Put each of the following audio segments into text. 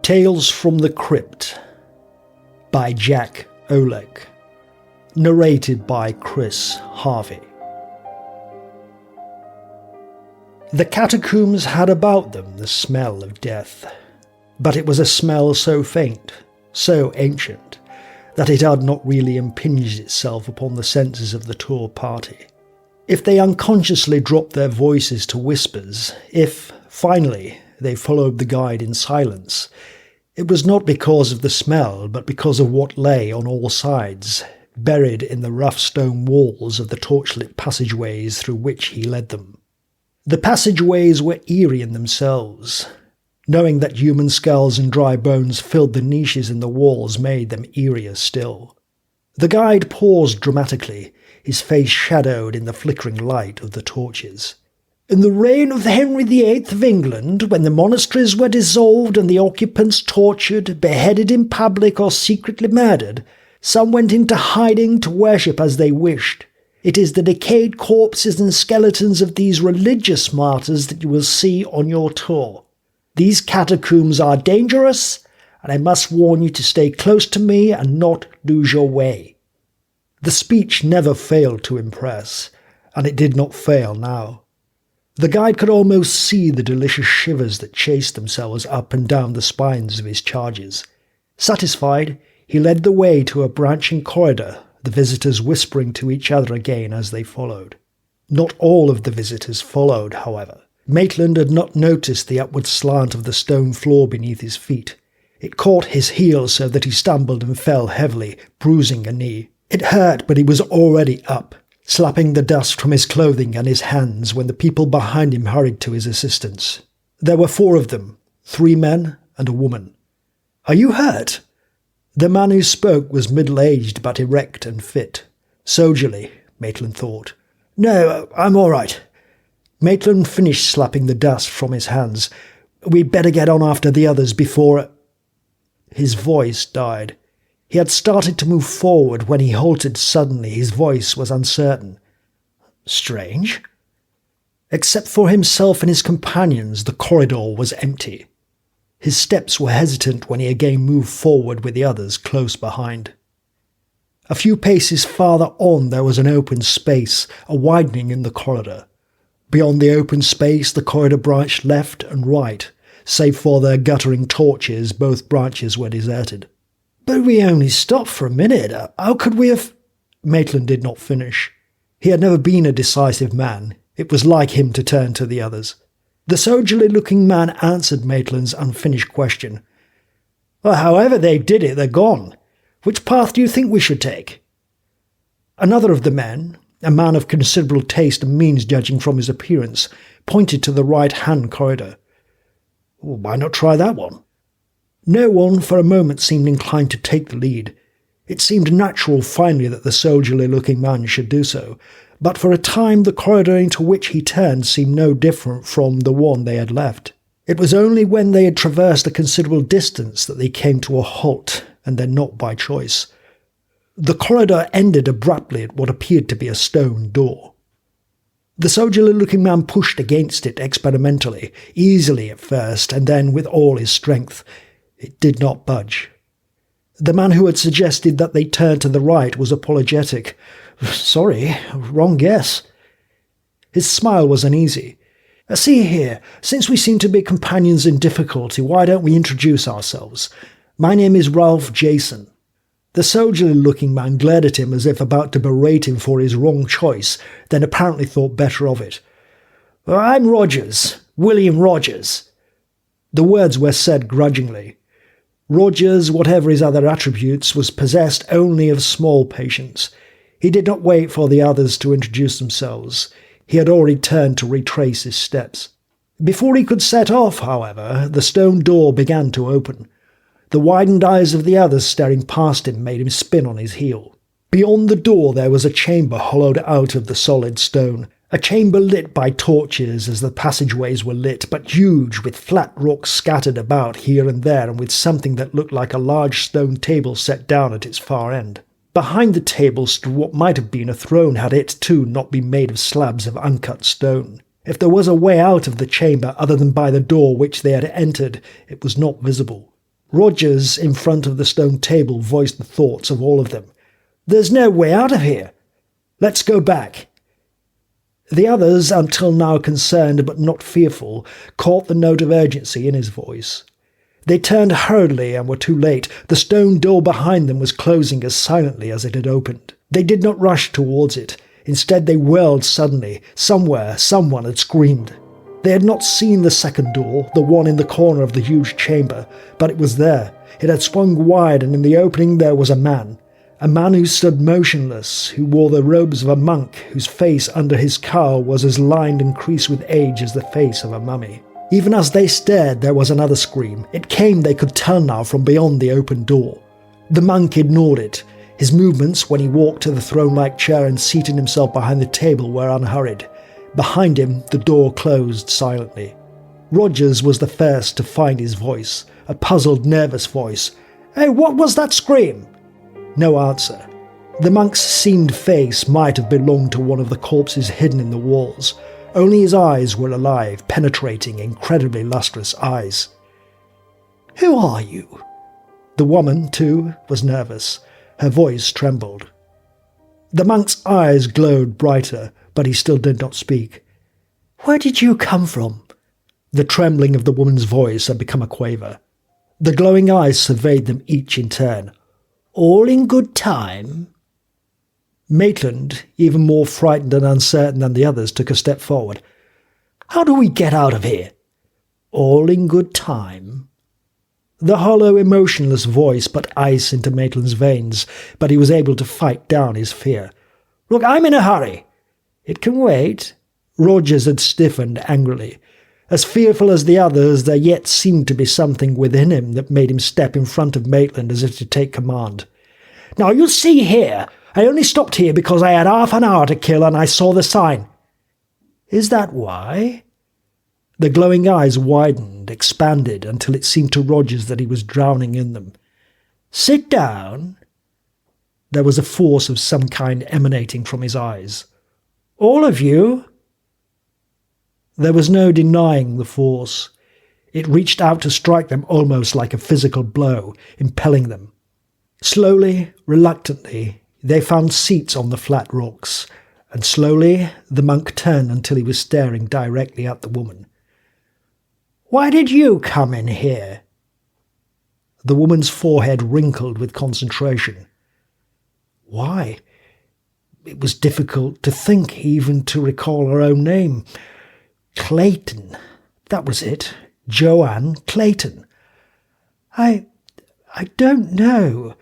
Tales from the Crypt by Jack Oleck. Narrated by Chris Harvey. The catacombs had about them the smell of death, but it was a smell so faint, so ancient, that it had not really impinged itself upon the senses of the tour party. If they unconsciously dropped their voices to whispers, if, finally, they followed the guide in silence, it was not because of the smell, but because of what lay on all sides, buried in the rough stone walls of the torchlit passageways through which he led them. The passageways were eerie in themselves. Knowing that human skulls and dry bones filled the niches in the walls made them eerier still. The guide paused dramatically, his face shadowed in the flickering light of the torches. In the reign of Henry VIII of England, when the monasteries were dissolved and the occupants tortured, beheaded in public or secretly murdered, some went into hiding to worship as they wished. It is the decayed corpses and skeletons of these religious martyrs that you will see on your tour. These catacombs are dangerous, and I must warn you to stay close to me and not lose your way. The speech never failed to impress, and it did not fail now. The guide could almost see the delicious shivers that chased themselves up and down the spines of his charges. Satisfied, he led the way to a branching corridor, the visitors whispering to each other again as they followed. Not all of the visitors followed, however. Maitland had not noticed the upward slant of the stone floor beneath his feet. It caught his heel so that he stumbled and fell heavily, bruising a knee. It hurt, but he was already up, slapping the dust from his clothing and his hands when the people behind him hurried to his assistance. There were 4 of them, 3 men and a woman. "Are you hurt?" The man who spoke was middle-aged but erect and fit. Soldierly, Maitland thought. "No, I'm all right." Maitland finished slapping the dust from his hands. "We'd better get on after the others before—" His voice died. He had started to move forward when he halted suddenly. His voice was uncertain. Strange. Except for himself and his companions, the corridor was empty. His steps were hesitant when he again moved forward with the others close behind. A few paces farther on there was an open space, a widening in the corridor. Beyond the open space the corridor branched left and right. Save for their guttering torches, both branches were deserted. "But we only stopped for a minute. How could we have—" Maitland did not finish. He had never been a decisive man. It was like him to turn to the others. The soldierly-looking man answered Maitland's unfinished question. "Well, however they did it, they're gone. Which path do you think we should take?" Another of the men, a man of considerable taste and means judging from his appearance, pointed to the right-hand corridor. "Well, why not try that one?" No one for a moment seemed inclined to take the lead. It seemed natural finally that the soldierly-looking man should do so, but for a time the corridor into which he turned seemed no different from the one they had left. It was only when they had traversed a considerable distance that they came to a halt, and then not by choice. The corridor ended abruptly at what appeared to be a stone door. The soldierly-looking man pushed against it experimentally, easily at first, and then with all his strength. It did not budge. The man who had suggested that they turn to the right was apologetic. "Sorry, wrong guess." His smile was uneasy. "See here, since we seem to be companions in difficulty, why don't we introduce ourselves? My name is Ralph Jason." The soldierly-looking man glared at him as if about to berate him for his wrong choice, then apparently thought better of it. "I'm Rogers, William Rogers." The words were said grudgingly. Rogers, whatever his other attributes, was possessed only of small patience. He did not wait for the others to introduce themselves. He had already turned to retrace his steps. Before he could set off, however, the stone door began to open. The widened eyes of the others staring past him made him spin on his heel. Beyond the door there was a chamber hollowed out of the solid stone, a chamber lit by torches as the passageways were lit, but huge, with flat rocks scattered about here and there, and with something that looked like a large stone table set down at its far end. Behind the table stood what might have been a throne had it, too, not been made of slabs of uncut stone. If there was a way out of the chamber other than by the door which they had entered, it was not visible. Rogers, in front of the stone table, voiced the thoughts of all of them. "There's no way out of here. Let's go back." The others, until now concerned but not fearful, caught the note of urgency in his voice. They turned hurriedly and were too late. The stone door behind them was closing as silently as it had opened. They did not rush towards it. Instead, they whirled suddenly. Somewhere, someone had screamed. They had not seen the second door, the one in the corner of the huge chamber, but it was there. It had swung wide, and in the opening there was a man. A man who stood motionless, who wore the robes of a monk, whose face under his cowl was as lined and creased with age as the face of a mummy. Even as they stared, there was another scream. It came, they could tell now, from beyond the open door. The monk ignored it. His movements, when he walked to the throne-like chair and seated himself behind the table, were unhurried. Behind him, the door closed silently. Rogers was the first to find his voice, a puzzled, nervous voice. "Hey, what was that scream?" No answer. The monk's seamed face might have belonged to one of the corpses hidden in the walls. Only his eyes were alive, penetrating, incredibly lustrous eyes. "Who are you?" The woman, too, was nervous. Her voice trembled. The monk's eyes glowed brighter, but he still did not speak. "Where did you come from?" The trembling of the woman's voice had become a quaver. The glowing eyes surveyed them each in turn. "All in good time?" Maitland, even more frightened and uncertain than the others, took a step forward. "How do we get out of here?" "All in good time." The hollow, emotionless voice put ice into Maitland's veins, but he was able to fight down his fear. "Look, I'm in a hurry." "It can wait." Rogers had stiffened angrily. As fearful as the others, there yet seemed to be something within him that made him step in front of Maitland as if to take command. "Now, you see here, I only stopped here because I had half an hour to kill and I saw the sign." "Is that why?" The glowing eyes widened, expanded, until it seemed to Rogers that he was drowning in them. "Sit down." There was a force of some kind emanating from his eyes. "All of you?" There was no denying the force. It reached out to strike them almost like a physical blow, impelling them. Slowly, reluctantly, they found seats on the flat rocks, and slowly the monk turned until he was staring directly at the woman. "Why did you come in here?" The woman's forehead wrinkled with concentration. Why? It was difficult to think, even to recall her own name. Clayton. That was it. Joanne Clayton. I don't know.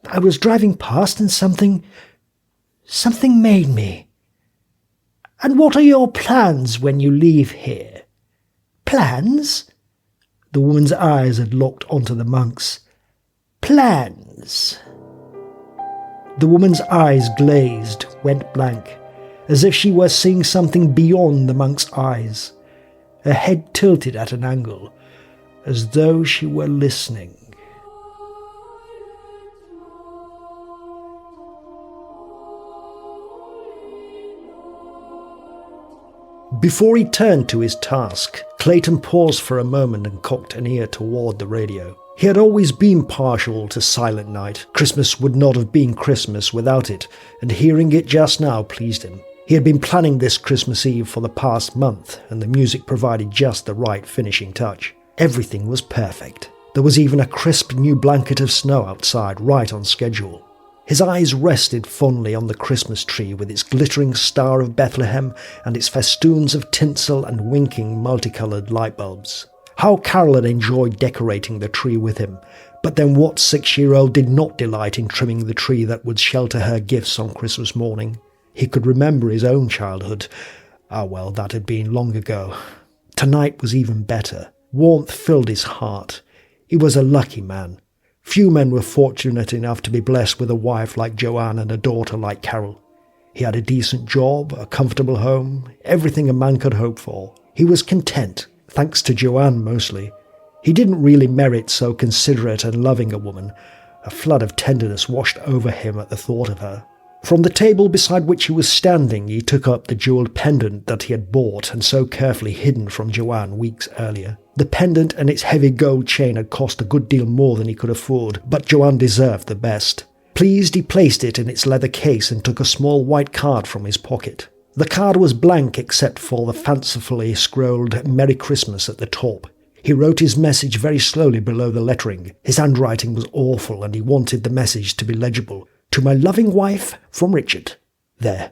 I was driving past and something made me. "And what are your plans when you leave here?" "Plans?" The woman's eyes had locked onto the monk's. "Plans." The woman's eyes glazed, went blank, as if she were seeing something beyond the monk's eyes. Her head tilted at an angle, as though she were listening. Before he turned to his task, Clayton paused for a moment and cocked an ear toward the radio. He had always been partial to Silent Night. Christmas would not have been Christmas without it, and hearing it just now pleased him. He had been planning this Christmas Eve for the past month, and the music provided just the right finishing touch. Everything was perfect. There was even a crisp new blanket of snow outside, right on schedule. His eyes rested fondly on the Christmas tree with its glittering Star of Bethlehem and its festoons of tinsel and winking multicoloured light bulbs. How Carol had enjoyed decorating the tree with him, but then what 6-year-old did not delight in trimming the tree that would shelter her gifts on Christmas morning? He could remember his own childhood. Well, that had been long ago. Tonight was even better. Warmth filled his heart. He was a lucky man. Few men were fortunate enough to be blessed with a wife like Joanne and a daughter like Carol. He had a decent job, a comfortable home, everything a man could hope for. He was content, thanks to Joanne mostly. He didn't really merit so considerate and loving a woman. A flood of tenderness washed over him at the thought of her. From the table beside which he was standing, he took up the jewelled pendant that he had bought and so carefully hidden from Joanne weeks earlier. The pendant and its heavy gold chain had cost a good deal more than he could afford, but Joanne deserved the best. Pleased, he placed it in its leather case and took a small white card from his pocket. The card was blank except for the fancifully scrolled Merry Christmas at the top. He wrote his message very slowly below the lettering. His handwriting was awful and he wanted the message to be legible. "To my loving wife, from Richard." There.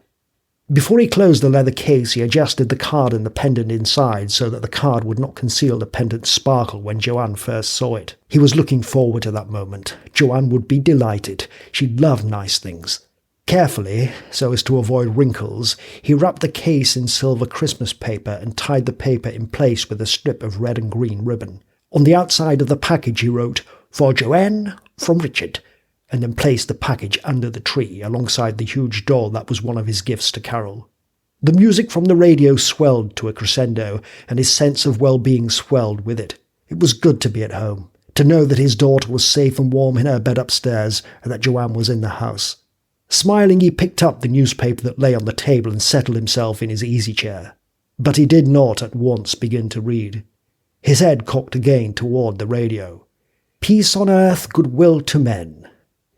Before he closed the leather case, he adjusted the card and the pendant inside so that the card would not conceal the pendant's sparkle when Joanne first saw it. He was looking forward to that moment. Joanne would be delighted. She loved nice things. Carefully, so as to avoid wrinkles, he wrapped the case in silver Christmas paper and tied the paper in place with a strip of red and green ribbon. On the outside of the package he wrote, "For Joanne, from Richard," and then placed the package under the tree alongside the huge doll that was one of his gifts to Carol. The music from the radio swelled to a crescendo, and his sense of well-being swelled with it. It was good to be at home, to know that his daughter was safe and warm in her bed upstairs, and that Joanne was in the house. Smiling, he picked up the newspaper that lay on the table and settled himself in his easy chair. But he did not at once begin to read. His head cocked again toward the radio. "Peace on earth, goodwill to men."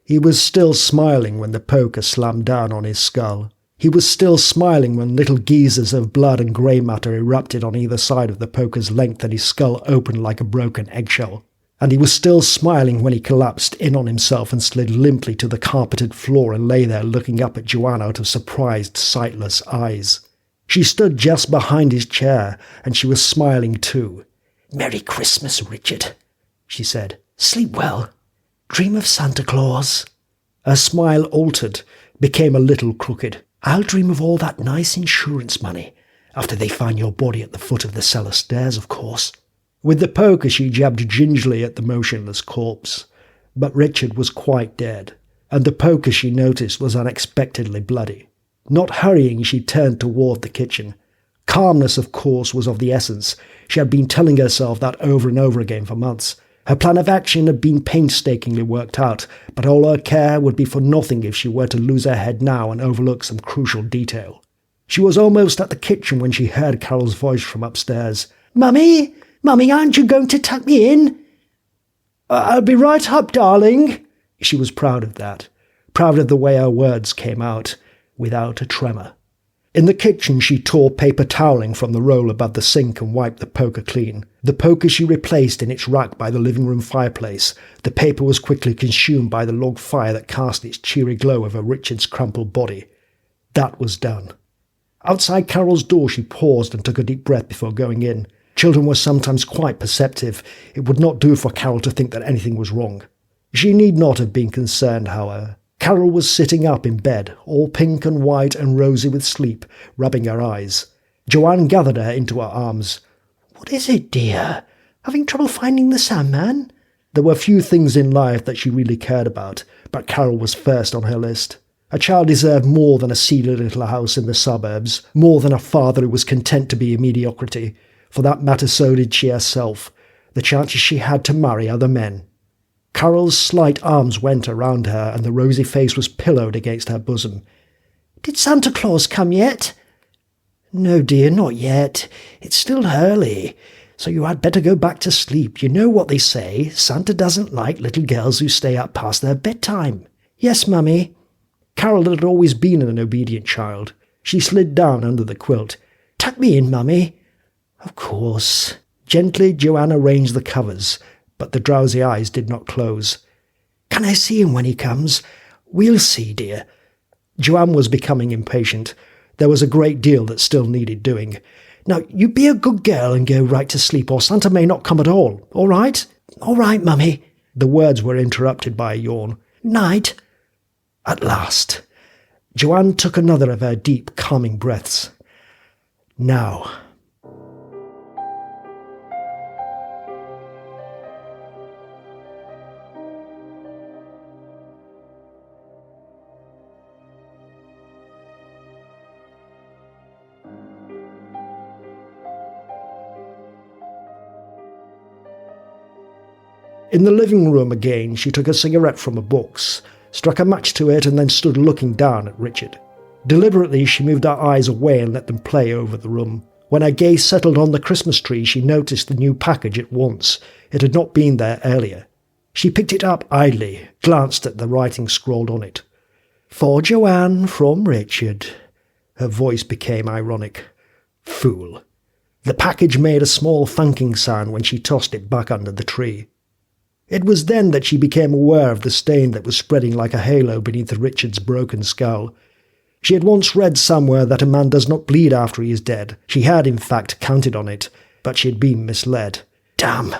He was still smiling when the poker slammed down on his skull. He was still smiling when little geysers of blood and grey matter erupted on either side of the poker's length and his skull opened like a broken eggshell. And he was still smiling when he collapsed in on himself and slid limply to the carpeted floor and lay there looking up at Joanne out of surprised, sightless eyes. She stood just behind his chair, and she was smiling too. "Merry Christmas, Richard," she said. "Sleep well. Dream of Santa Claus." Her smile altered, became a little crooked. "I'll dream of all that nice insurance money, after they find your body at the foot of the cellar stairs, of course." With the poker she jabbed gingerly at the motionless corpse. But Richard was quite dead, and the poker she noticed was unexpectedly bloody. Not hurrying, she turned toward the kitchen. Calmness, of course, was of the essence. She had been telling herself that over and over again for months. Her plan of action had been painstakingly worked out, but all her care would be for nothing if she were to lose her head now and overlook some crucial detail. She was almost at the kitchen when she heard Carol's voice from upstairs. "Mummy? Mummy, aren't you going to tuck me in?" "I'll be right up, darling." She was proud of that, proud of the way her words came out, without a tremor. In the kitchen she tore paper toweling from the roll above the sink and wiped the poker clean. The poker she replaced in its rack by the living room fireplace. The paper was quickly consumed by the log fire that cast its cheery glow over Richard's crumpled body. That was done. Outside Carol's door she paused and took a deep breath before going in. Children were sometimes quite perceptive. It would not do for Carol to think that anything was wrong. She need not have been concerned, however. Carol was sitting up in bed, all pink and white and rosy with sleep, rubbing her eyes. Joanne gathered her into her arms. "What is it, dear? Having trouble finding the Sandman?" There were few things in life that she really cared about, but Carol was first on her list. A child deserved more than a seedy little house in the suburbs, more than a father who was content to be a mediocrity. For that matter, so did she herself. The chances she had to marry other men. Carol's slight arms went around her, and the rosy face was pillowed against her bosom. "Did Santa Claus come yet?" "No, dear, not yet. It's still early, so you had better go back to sleep. You know what they say, Santa doesn't like little girls who stay up past their bedtime." "Yes, Mummy." Carol had always been an obedient child. She slid down under the quilt. "Tuck me in, Mummy." "Of course." Gently Joanne arranged the covers, but the drowsy eyes did not close. "Can I see him when he comes?" "We'll see, dear." Joanne was becoming impatient. There was a great deal that still needed doing. "Now, you be a good girl and go right to sleep, or Santa may not come at all. All right?" "All right, Mummy." The words were interrupted by a yawn. "Night." At last. Joanne took another of her deep, calming breaths. Now. In the living room again, she took a cigarette from a box, struck a match to it, and then stood looking down at Richard. Deliberately, she moved her eyes away and let them play over the room. When her gaze settled on the Christmas tree, she noticed the new package at once. It had not been there earlier. She picked it up idly, glanced at the writing scrawled on it. "For Joanne, from Richard." Her voice became ironic. Fool. The package made a small thunking sound when she tossed it back under the tree. It was then that she became aware of the stain that was spreading like a halo beneath Richard's broken skull. She had once read somewhere that a man does not bleed after he is dead. She had, in fact, counted on it, but she had been misled. Damn!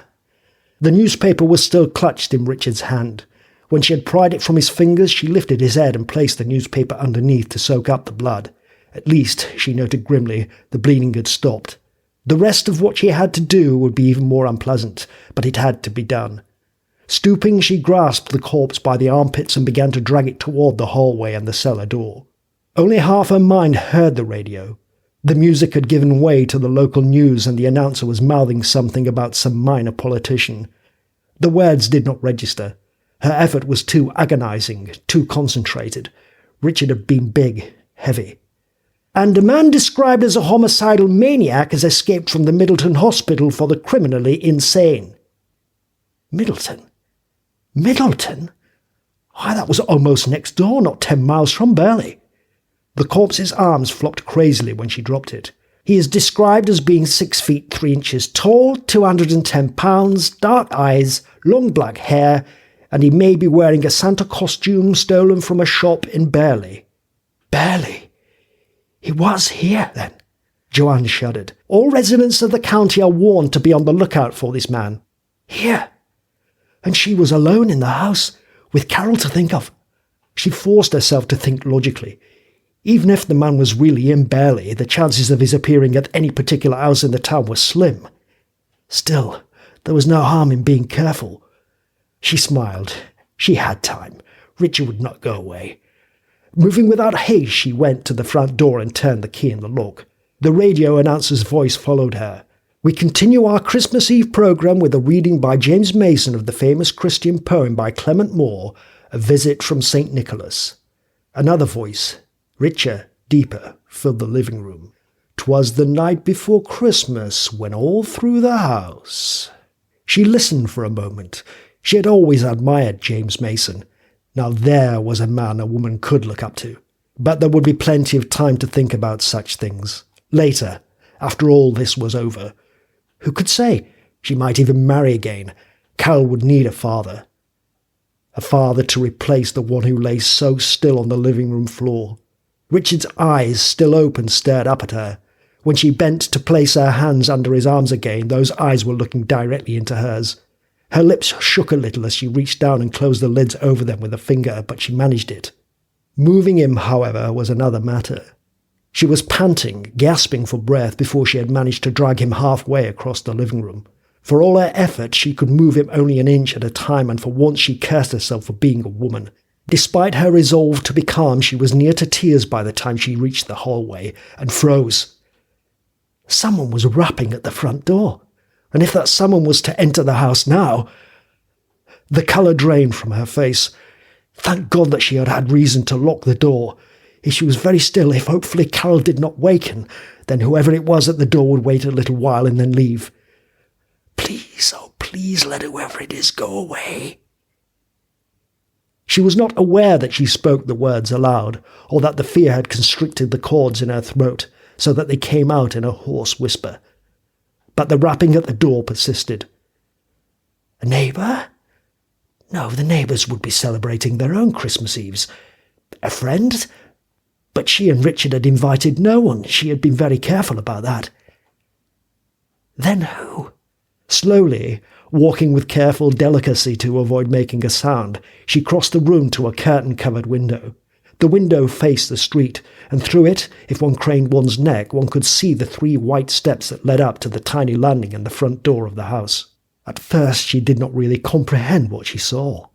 The newspaper was still clutched in Richard's hand. When she had pried it from his fingers, she lifted his head and placed the newspaper underneath to soak up the blood. At least, she noted grimly, the bleeding had stopped. The rest of what she had to do would be even more unpleasant, but it had to be done. Stooping, she grasped the corpse by the armpits and began to drag it toward the hallway and the cellar door. Only half her mind heard the radio. The music had given way to the local news, and the announcer was mouthing something about some minor politician. The words did not register. Her effort was too agonizing, too concentrated. Richard had been big, heavy. "And a man described as a homicidal maniac has escaped from the Middleton Hospital for the criminally insane." Middleton? Middleton? Why, that was almost next door, not 10 miles from Burley. The corpse's arms flopped crazily when she dropped it. "He is described as being 6 feet 3 inches tall, 210 pounds, dark eyes, long black hair, and he may be wearing a Santa costume stolen from a shop in Burley." Burley? He was here, then? Joanne shuddered. "All residents of the county are warned to be on the lookout for this man." Here? And she was alone in the house, with Carol to think of. She forced herself to think logically. Even if the man was really in Burley, the chances of his appearing at any particular house in the town were slim. Still, there was no harm in being careful. She smiled. She had time. Richard would not go away. Moving without haste, she went to the front door and turned the key in the lock. The radio announcer's voice followed her. "We continue our Christmas Eve program with a reading by James Mason of the famous Christian poem by Clement Moore, A Visit from St. Nicholas." Another voice, richer, deeper, filled the living room. "'Twas the night before Christmas, when all through the house." She listened for a moment. She had always admired James Mason. Now there was a man a woman could look up to. But there would be plenty of time to think about such things. Later, after all this was over. Who could say? She might even marry again. Carol would need a father. A father to replace the one who lay so still on the living room floor. Richard's eyes, still open, stared up at her. When she bent to place her hands under his arms again, those eyes were looking directly into hers. Her lips shook a little as she reached down and closed the lids over them with a finger, but she managed it. Moving him, however, was another matter. She was panting, gasping for breath before she had managed to drag him halfway across the living room. For all her effort, she could move him only an inch at a time, and for once she cursed herself for being a woman. Despite her resolve to be calm, she was near to tears by the time she reached the hallway, and froze. Someone was rapping at the front door, and if that someone was to enter the house now... The colour drained from her face. Thank God that she had had reason to lock the door. If she was very still, if hopefully Carol did not waken, then whoever it was at the door would wait a little while and then leave. Please, oh please let whoever it is go away. She was not aware that she spoke the words aloud, or that the fear had constricted the cords in her throat, so that they came out in a hoarse whisper. But the rapping at the door persisted. A neighbour? No, the neighbours would be celebrating their own Christmas Eves. A friend? But she and Richard had invited no one. She had been very careful about that. Then who? Slowly, walking with careful delicacy to avoid making a sound, she crossed the room to a curtain-covered window. The window faced the street, and through it, if one craned one's neck, one could see the 3 white steps that led up to the tiny landing and the front door of the house. At first she did not really comprehend what she saw.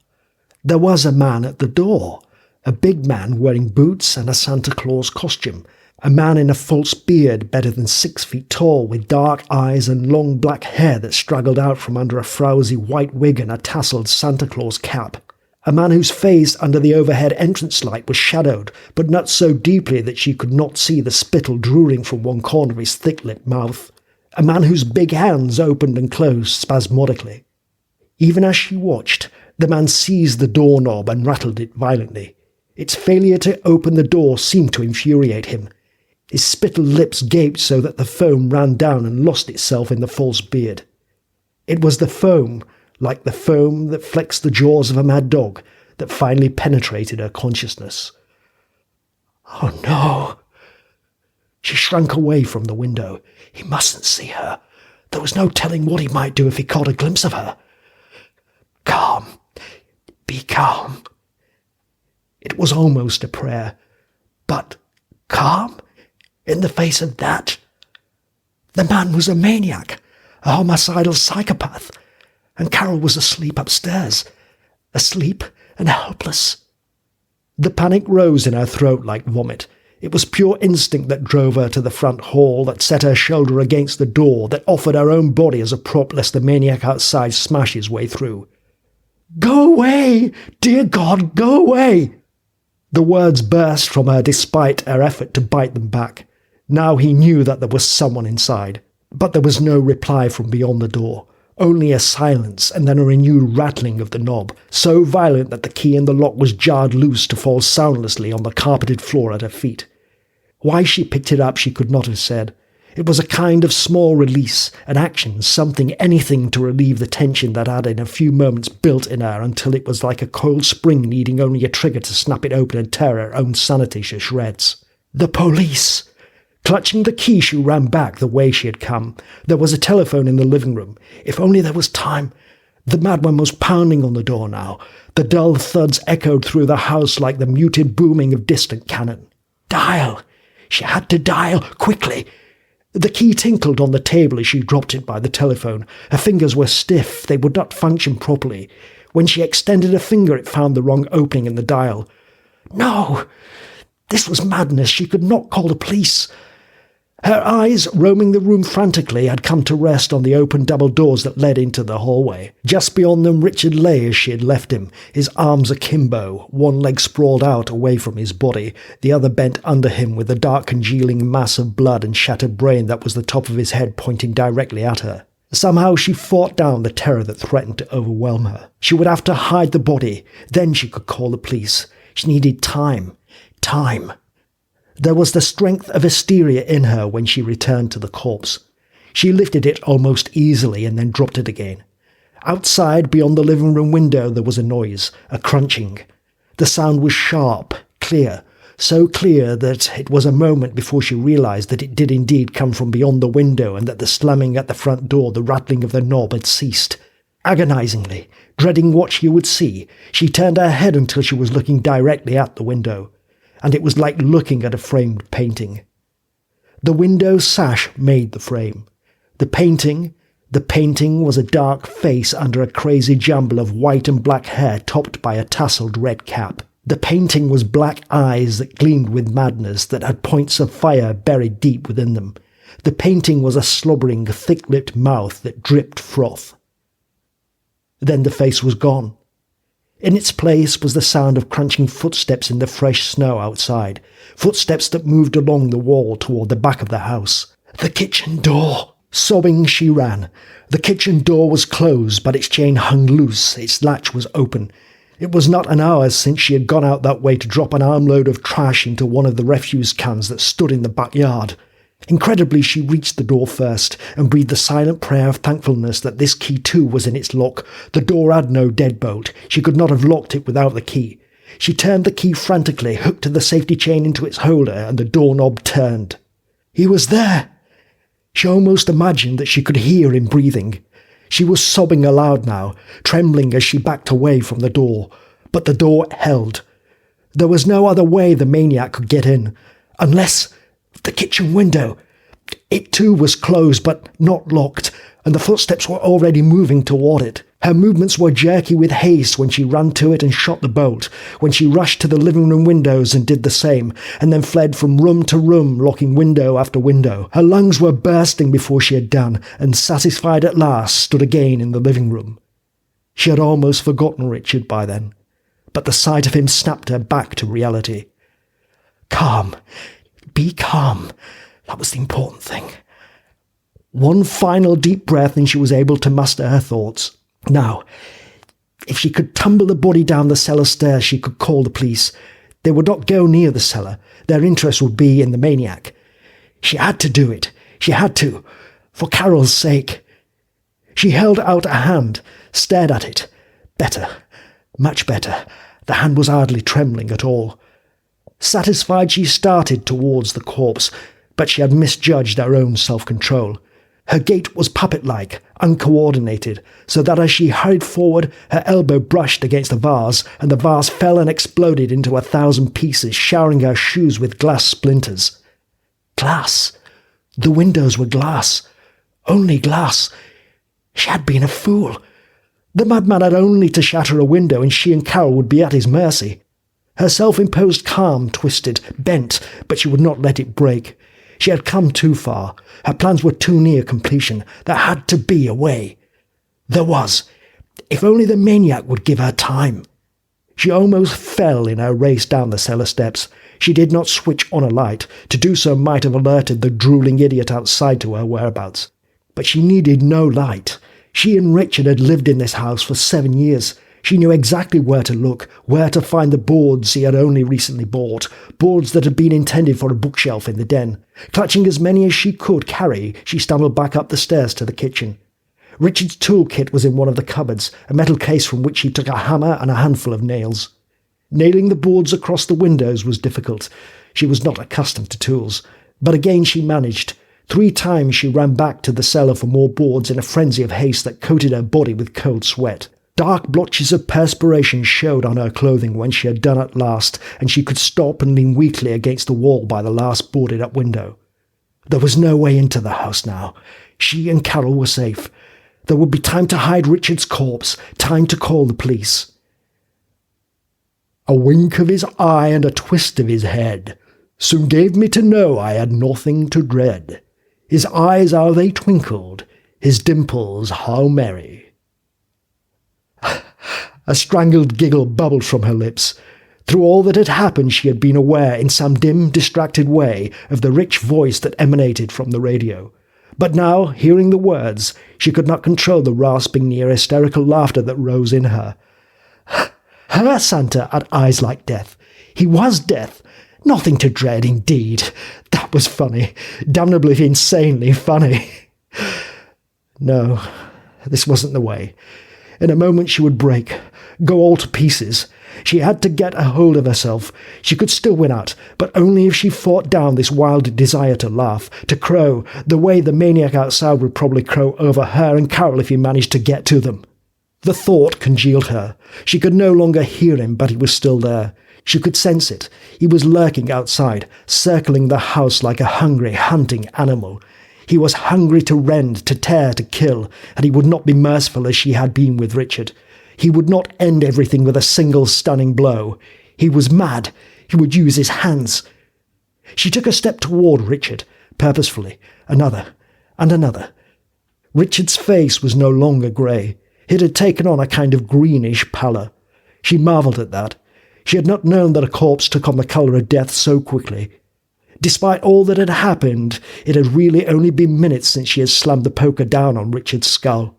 There was a man at the door, a big man wearing boots and a Santa Claus costume, a man in a false beard better than 6 feet tall, with dark eyes and long black hair that straggled out from under a frowsy white wig and a tasselled Santa Claus cap. A man whose face under the overhead entrance light was shadowed, but not so deeply that she could not see the spittle drooling from one corner of his thick-lipped mouth. A man whose big hands opened and closed spasmodically. Even as she watched, the man seized the doorknob and rattled it violently. Its failure to open the door seemed to infuriate him. His spittled lips gaped so that the foam ran down and lost itself in the false beard. It was the foam, like the foam that flecks the jaws of a mad dog, that finally penetrated her consciousness. Oh no! She shrank away from the window. He mustn't see her. There was no telling what he might do if he caught a glimpse of her. Calm. Be calm. It was almost a prayer. But calm? In the face of that? The man was a maniac, a homicidal psychopath, and Carol was asleep upstairs, asleep and helpless. The panic rose in her throat like vomit. It was pure instinct that drove her to the front hall, that set her shoulder against the door, that offered her own body as a prop lest the maniac outside smash his way through. "Go away! Dear God, go away!" The words burst from her despite her effort to bite them back. Now he knew that there was someone inside, but there was no reply from beyond the door. Only a silence, and then a renewed rattling of the knob, so violent that the key in the lock was jarred loose to fall soundlessly on the carpeted floor at her feet. Why she picked it up she could not have said. It was a kind of small release, an action, something, anything to relieve the tension that had in a few moments built in her until it was like a coiled spring needing only a trigger to snap it open and tear her own sanity to shreds. The police! Clutching the key, she ran back the way she had come. There was a telephone in the living room. If only there was time. The madman was pounding on the door now. The dull thuds echoed through the house like the muted booming of distant cannon. Dial! She had to dial, quickly! The key tinkled on the table as she dropped it by the telephone. Her fingers were stiff. They would not function properly. When she extended a finger, it found the wrong opening in the dial. No! This was madness. She could not call the police. Her eyes, roaming the room frantically, had come to rest on the open double doors that led into the hallway. Just beyond them Richard lay as she had left him, his arms akimbo, one leg sprawled out away from his body, the other bent under him with the dark congealing mass of blood and shattered brain that was the top of his head pointing directly at her. Somehow she fought down the terror that threatened to overwhelm her. She would have to hide the body, then she could call the police. She needed time. Time. There was the strength of hysteria in her when she returned to the corpse. She lifted it almost easily and then dropped it again. Outside, beyond the living room window, there was a noise, a crunching. The sound was sharp, clear, so clear that it was a moment before she realized that it did indeed come from beyond the window and that the slamming at the front door, the rattling of the knob had ceased. Agonizingly, dreading what she would see, she turned her head until she was looking directly at the window. And it was like looking at a framed painting. The window sash made the frame. The painting was a dark face under a crazy jumble of white and black hair topped by a tasseled red cap. The painting was black eyes that gleamed with madness, that had points of fire buried deep within them. The painting was a slobbering, thick-lipped mouth that dripped froth. Then the face was gone. In its place was the sound of crunching footsteps in the fresh snow outside, footsteps that moved along the wall toward the back of the house. The kitchen door! Sobbing, she ran. The kitchen door was closed, but its chain hung loose, its latch was open. It was not an hour since she had gone out that way to drop an armload of trash into one of the refuse cans that stood in the backyard. Incredibly, she reached the door first, and breathed the silent prayer of thankfulness that this key too was in its lock. The door had no deadbolt. She could not have locked it without the key. She turned the key frantically, hooked the safety chain into its holder, and the doorknob turned. He was there! She almost imagined that she could hear him breathing. She was sobbing aloud now, trembling as she backed away from the door. But the door held. There was no other way the maniac could get in, unless the kitchen window. It too was closed, but not locked, and the footsteps were already moving toward it. Her movements were jerky with haste when she ran to it and shot the bolt, when she rushed to the living room windows and did the same, and then fled from room to room, locking window after window. Her lungs were bursting before she had done, and satisfied at last, stood again in the living room. She had almost forgotten Richard by then. but the sight of him snapped her back to reality. Calm. Be calm. That was the important thing. One final deep breath and she was able to master her thoughts. Now, if she could tumble the body down the cellar stairs, she could call the police. They would not go near the cellar. Their interest would be in the maniac. She had to do it. She had to. For Carol's sake. She held out a hand, stared at it. Better. Much better. The hand was hardly trembling at all. Satisfied, she started towards the corpse, but she had misjudged her own self-control. Her gait was puppet-like, uncoordinated, so that as she hurried forward, her elbow brushed against a vase, and the vase fell and exploded into 1,000 pieces, showering her shoes with glass splinters. Glass. The windows were glass. Only glass. She had been a fool. The madman had only to shatter a window, and she and Carol would be at his mercy. Her self-imposed calm twisted, bent, but she would not let it break. She had come too far. Her plans were too near completion. There had to be a way. There was. If only the maniac would give her time. She almost fell in her race down the cellar steps. She did not switch on a light. To do so might have alerted the drooling idiot outside to her whereabouts. But she needed no light. She and Richard had lived in this house for 7 years. She knew exactly where to look, where to find the boards he had only recently bought, boards that had been intended for a bookshelf in the den. Clutching as many as she could carry, she stumbled back up the stairs to the kitchen. Richard's toolkit was in one of the cupboards, a metal case from which he took a hammer and a handful of nails. Nailing the boards across the windows was difficult. She was not accustomed to tools. But again she managed. 3 times she ran back to the cellar for more boards in a frenzy of haste that coated her body with cold sweat. Dark blotches of perspiration showed on her clothing when she had done at last, and she could stop and lean weakly against the wall by the last boarded-up window. There was no way into the house now. She and Carol were safe. There would be time to hide Richard's corpse, time to call the police. A wink of his eye and a twist of his head soon gave me to know I had nothing to dread. His eyes how they twinkled, his dimples how merry. A strangled giggle bubbled from her lips. Through all that had happened she had been aware, in some dim, distracted way, of the rich voice that emanated from the radio. But now, hearing the words, she could not control the rasping, near hysterical laughter that rose in her. Her Santa had eyes like death. He was death. Nothing to dread, indeed. That was funny. Damnably, insanely funny. No, this wasn't the way. In a moment she would break, go all to pieces. She had to get a hold of herself. She could still win out, but only if she fought down this wild desire to laugh, to crow, the way the maniac outside would probably crow over her and Carol if he managed to get to them. The thought congealed her. She could no longer hear him, but he was still there. She could sense it. He was lurking outside, circling the house like a hungry, hunting animal. He was hungry to rend, to tear, to kill, and he would not be merciful as she had been with Richard. He would not end everything with a single stunning blow. He was mad. He would use his hands. She took a step toward Richard, purposefully, another, and another. Richard's face was no longer grey. It had taken on a kind of greenish pallor. She marvelled at that. She had not known that a corpse took on the colour of death so quickly. Despite all that had happened, it had really only been minutes since she had slammed the poker down on Richard's skull.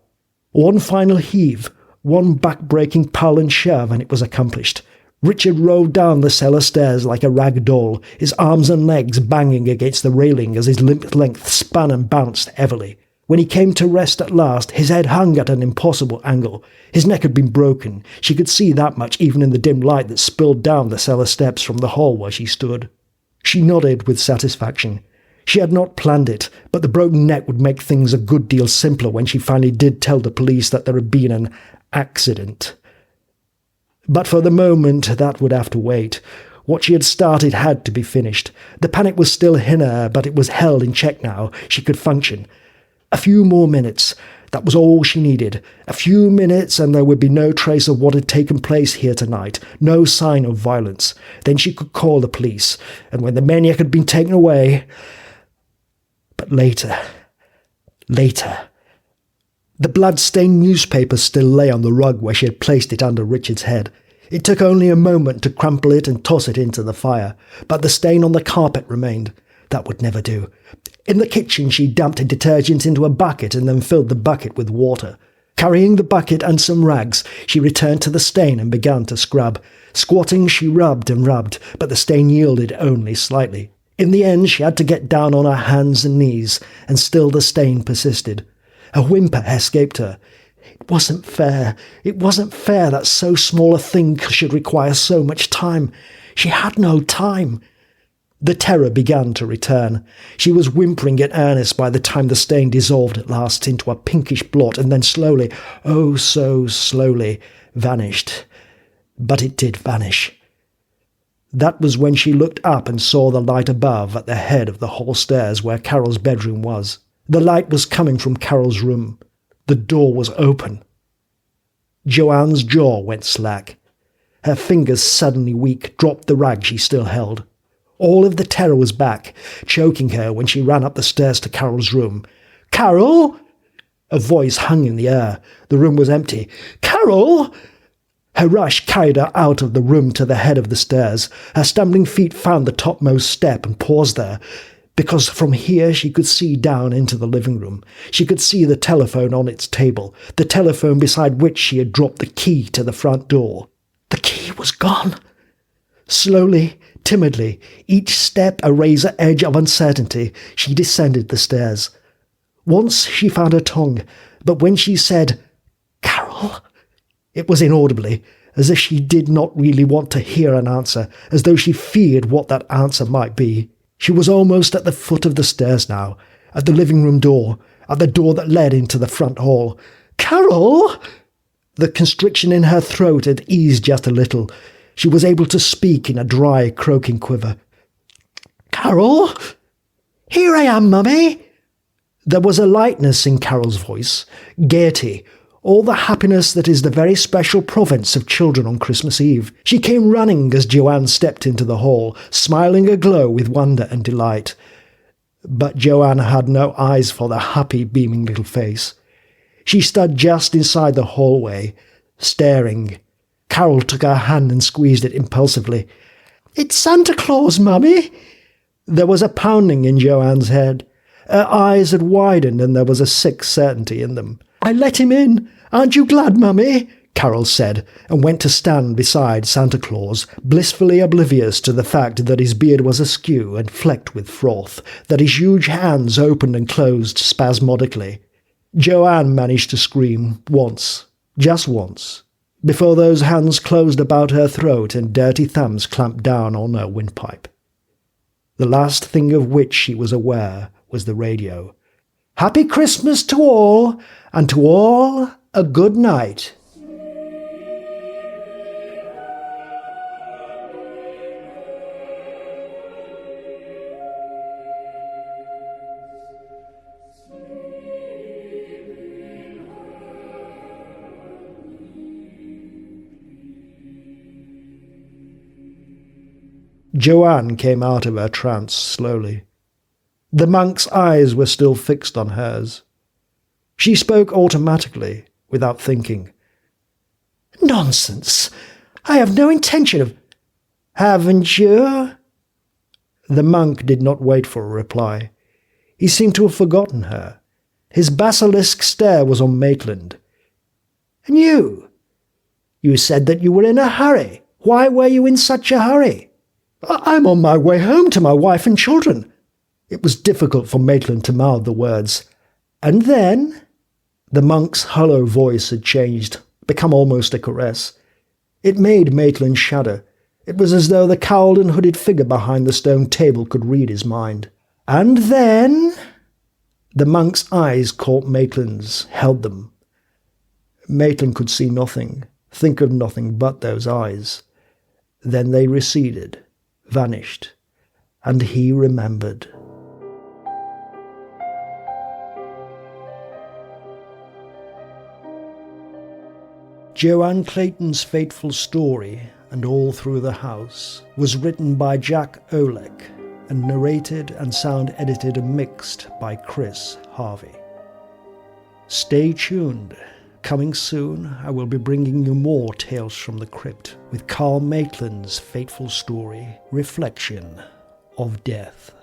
One final heave, one back-breaking pull and shove, and it was accomplished. Richard rolled down the cellar stairs like a rag doll, his arms and legs banging against the railing as his limp length spun and bounced heavily. When he came to rest at last, his head hung at an impossible angle. His neck had been broken. She could see that much even in the dim light that spilled down the cellar steps from the hall where she stood. She nodded with satisfaction. She had not planned it, but the broken neck would make things a good deal simpler when she finally did tell the police that there had been an accident. But for the moment, that would have to wait. What she had started had to be finished. The panic was still in her, but it was held in check now. She could function. A few more minutes. That was all she needed. A few minutes and there would be no trace of what had taken place here tonight, no sign of violence. Then she could call the police, and when the maniac had been taken away... But later. The blood-stained newspaper still lay on the rug where she had placed it under Richard's head. It took only a moment to crumple it and toss it into the fire, but the stain on the carpet remained. That would never do. In the kitchen, she dumped detergent into a bucket and then filled the bucket with water. Carrying the bucket and some rags, she returned to the stain and began to scrub. Squatting, she rubbed and rubbed, but the stain yielded only slightly. In the end, she had to get down on her hands and knees, and still the stain persisted. A whimper escaped her. It wasn't fair. It wasn't fair that so small a thing should require so much time. She had no time. The terror began to return. She was whimpering in earnest by the time the stain dissolved at last into a pinkish blot and then slowly, oh so slowly, vanished. But it did vanish. That was when she looked up and saw the light above at the head of the hall stairs where Carol's bedroom was. The light was coming from Carol's room. The door was open. Joanne's jaw went slack. Her fingers, suddenly weak, dropped the rag she still held. All of the terror was back, choking her when she ran up the stairs to Carol's room. "Carol!" A voice hung in the air. The room was empty. "Carol!" Her rush carried her out of the room to the head of the stairs. Her stumbling feet found the topmost step and paused there, because from here she could see down into the living room. She could see the telephone on its table, the telephone beside which she had dropped the key to the front door. The key was gone. Slowly, timidly, each step a razor edge of uncertainty, she descended the stairs. Once she found her tongue, but when she said, "Carol," it was inaudibly, as if she did not really want to hear an answer, as though she feared what that answer might be. She was almost at the foot of the stairs now, at the living room door, at the door that led into the front hall. "Carol!" The constriction in her throat had eased just a little. She was able to speak in a dry, croaking quiver. "Carol! Here I am, Mummy!" There was a lightness in Carol's voice, gaiety, all the happiness that is the very special province of children on Christmas Eve. She came running as Joanne stepped into the hall, smiling aglow with wonder and delight. But Joanne had no eyes for the happy, beaming little face. She stood just inside the hallway, staring. Carol took her hand and squeezed it impulsively. "It's Santa Claus, Mummy!" There was a pounding in Joanne's head. Her eyes had widened and there was a sick certainty in them. "I let him in. Aren't you glad, Mummy?" Carol said, and went to stand beside Santa Claus, blissfully oblivious to the fact that his beard was askew and flecked with froth, that his huge hands opened and closed spasmodically. Joanne managed to scream once, just once, before those hands closed about her throat and dirty thumbs clamped down on her windpipe. The last thing of which she was aware was the radio. "Happy Christmas to all, and to all a good night." Joanne came out of her trance slowly. The monk's eyes were still fixed on hers. She spoke automatically, without thinking. "Nonsense! I have no intention of—" "Haven't you?" The monk did not wait for a reply. He seemed to have forgotten her. His basilisk stare was on Maitland. "And you? You said that you were in a hurry. Why were you in such a hurry?" "I'm on my way home to my wife and children." It was difficult for Maitland to mouth the words. "And then?" The monk's hollow voice had changed, become almost a caress. It made Maitland shudder. It was as though the cowled and hooded figure behind the stone table could read his mind. "And then?" The monk's eyes caught Maitland's, held them. Maitland could see nothing, think of nothing but those eyes. Then they receded, vanished, and he remembered. Joanne Clayton's fateful story, and All Through the House, was written by Jack Oleck and narrated and sound edited and mixed by Chris Harvey. Stay tuned. Coming soon, I will be bringing you more Tales from the Crypt with Carl Maitland's fateful story, Reflection of Death.